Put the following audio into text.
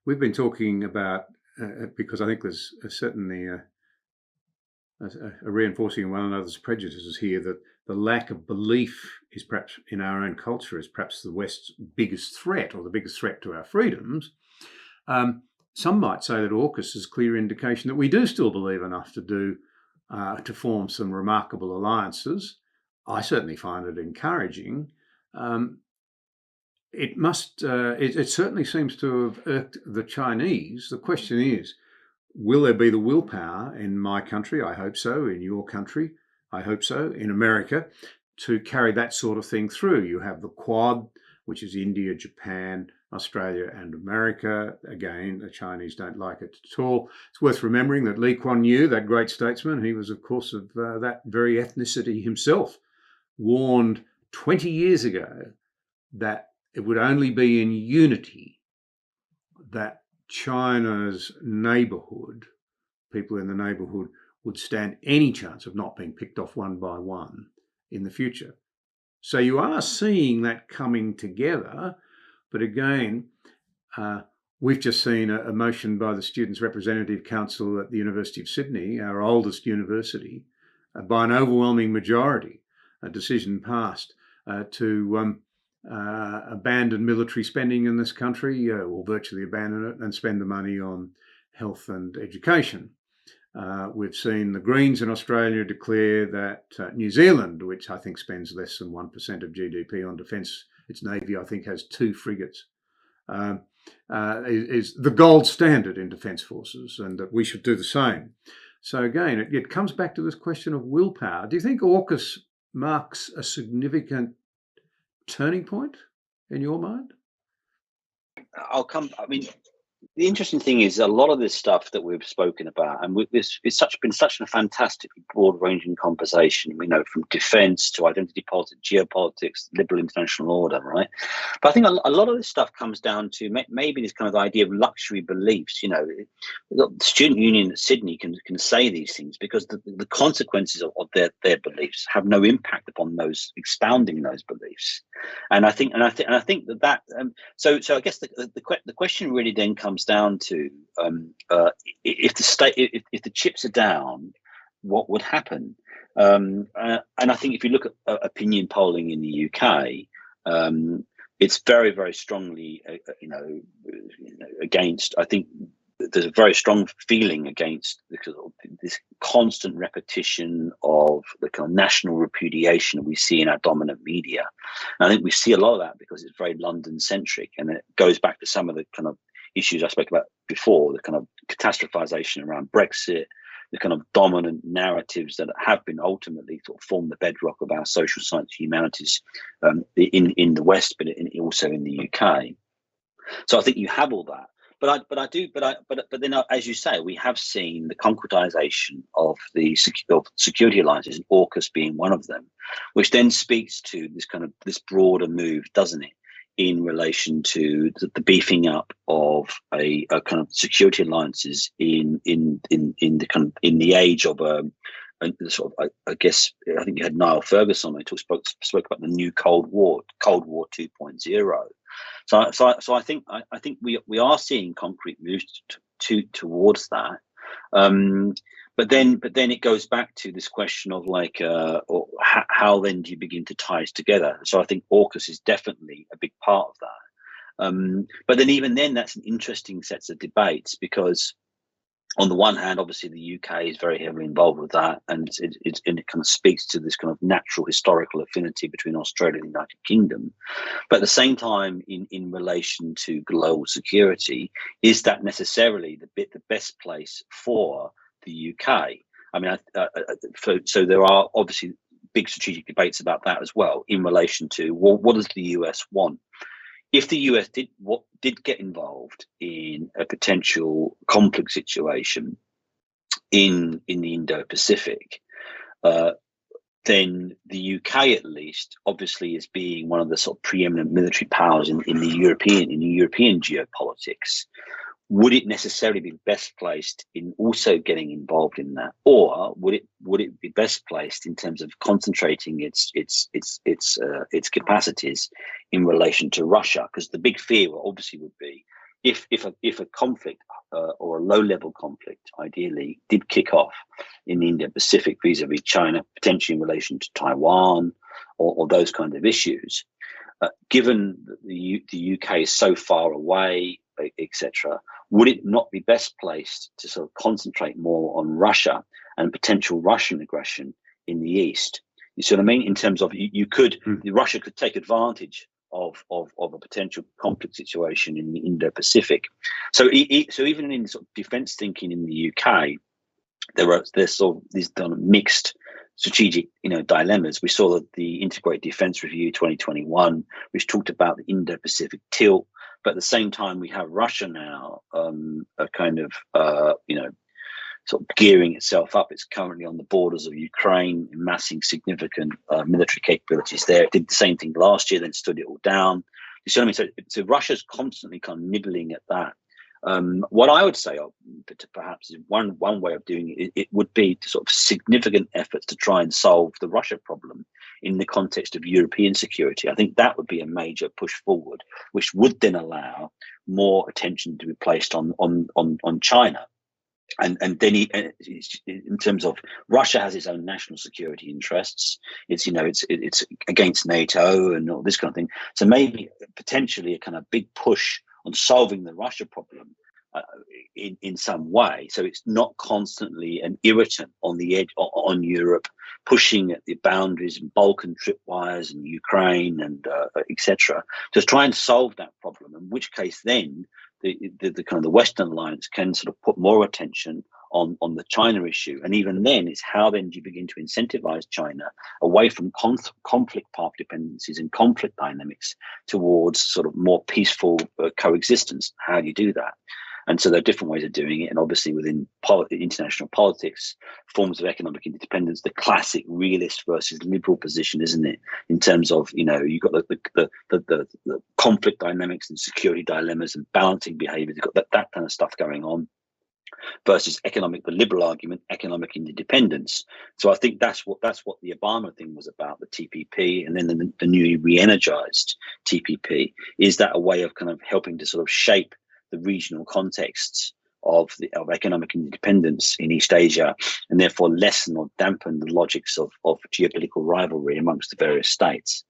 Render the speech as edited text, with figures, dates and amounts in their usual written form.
we've been talking about, because I think there's certainly a reinforcing of one another's prejudices here, that the lack of belief is perhaps in our own culture is perhaps the West's biggest threat, or the biggest threat to our freedoms. Some might say that AUKUS is a clear indication that we do still believe enough to form some remarkable alliances. I certainly find it encouraging. It certainly seems to have irked the Chinese. The question is, will there be the willpower in my country? I hope so. In your country? I hope so. In America, to carry that sort of thing through. You have the Quad, which is India, Japan, Australia and America. Again, the Chinese don't like it at all. It's worth remembering that Lee Kuan Yew, that great statesman, he was, of course, of that very ethnicity himself, warned 20 years ago that it would only be in unity that China's neighbourhood, people in the neighbourhood, would stand any chance of not being picked off one by one in the future. So you are seeing that coming together. But again, we've just seen a motion by the Students' Representative Council at the University of Sydney, our oldest university, by an overwhelming majority, a decision passed to abandon military spending in this country, or virtually abandon it, and spend the money on health and education. We've seen the Greens in Australia declare that New Zealand, which I think spends less than 1% of GDP on defence, its navy I think has 2 frigates, is the gold standard in defence forces, and that we should do the same. So again, it comes back to this question of willpower. Do you think AUKUS marks a significant turning point in your mind? The interesting thing is a lot of this stuff that we've spoken about, and it's been such a fantastic, broad-ranging conversation. We know from defence to identity politics, geopolitics, liberal international order, right? But I think a lot of this stuff comes down to maybe this kind of idea of luxury beliefs. You know, the student union at Sydney can say these things because the consequences of their beliefs have no impact upon those expounding those beliefs. And I think that so I guess the question really then comes down to if the chips are down, what would happen? And I think if you look at opinion polling in the UK, it's very, very strongly against. I think there's a very strong feeling against this constant repetition of the kind of national repudiation we see in our dominant media. And I think we see a lot of that because it's very London centric, and it goes back to some of the kind of issues I spoke about before, the kind of catastrophization around Brexit, the kind of dominant narratives that have been ultimately sort of formed the bedrock of our social science humanities in the West, but also in the UK. So I think you have all that. But then, as you say, we have seen the concretization of the security alliances, and AUKUS being one of them, which then speaks to this broader move, doesn't it, in relation to the beefing up of a kind of security alliances in the age of I guess I think you had Niall Ferguson who spoke about the new Cold War 2.0. So I think we are seeing concrete moves towards that. But then it goes back to this question of how then do you begin to tie it together? So I think AUKUS is definitely a big part of that. But then even then, that's an interesting set of debates because on the one hand, obviously the UK is very heavily involved with that, and it kind of speaks to this kind of natural historical affinity between Australia and the United Kingdom. But at the same time, in relation to global security, is that necessarily the best place for the UK? I mean, so there are obviously big strategic debates about that as well in relation to, well, what does the US want? If the US did get involved in a potential conflict situation in the Indo-Pacific, then the UK at least obviously is being one of the sort of preeminent military powers in European geopolitics. Would it necessarily be best placed in also getting involved in that, or would it be best placed in terms of concentrating its capacities in relation to Russia? Because the big fear obviously would be if a conflict or a low-level conflict, ideally, did kick off in the Indo-Pacific vis-a-vis China, potentially in relation to Taiwan or those kind of issues, given that the UK is so far away, etc., would it not be best placed to sort of concentrate more on Russia and potential Russian aggression in the East? You see what I mean? In terms of Russia could take advantage of a potential conflict situation in the Indo-Pacific. So even in sort of defence thinking in the UK, there's sort of these kind of mixed strategic dilemmas. We saw that the Integrated Defence Review 2021, which talked about the Indo-Pacific tilt, but at the same time we have Russia now sort of gearing itself up. It's currently on the borders of Ukraine, amassing significant military capabilities there. It did the same thing last year, then stood it all down. You see what I mean? So Russia's constantly kind of nibbling at that. What I would say, perhaps, is one way of doing it would be to sort of significant efforts to try and solve the Russia problem in the context of European security. I think that would be a major push forward, which would then allow more attention to be placed on China. And then in terms of Russia has its own national security interests. It's against NATO and all this kind of thing. So maybe potentially a kind of big push on solving the Russia problem in some way. So it's not constantly an irritant on the edge on Europe, pushing at the boundaries and Balkan tripwires and Ukraine and etc. To try and solve that problem. In which case, then the kind of the Western alliance can sort of put more attention on the China issue. And even then, it's how then do you begin to incentivize China away from conflict path dependencies and conflict dynamics towards sort of more peaceful coexistence. How do you do that? And so there are different ways of doing it. And obviously within international politics, forms of economic interdependence, the classic realist versus liberal position, isn't it? In terms of, you've got the conflict dynamics and security dilemmas and balancing behaviors. You've got that kind of stuff going on versus the liberal argument, economic interdependence. So I think that's what the Obama thing was about, the TPP, and then the newly re-energized TPP. Is that a way of kind of helping to sort of shape the regional contexts of economic independence in East Asia, and therefore lessen or dampen the logics of geopolitical rivalry amongst the various states?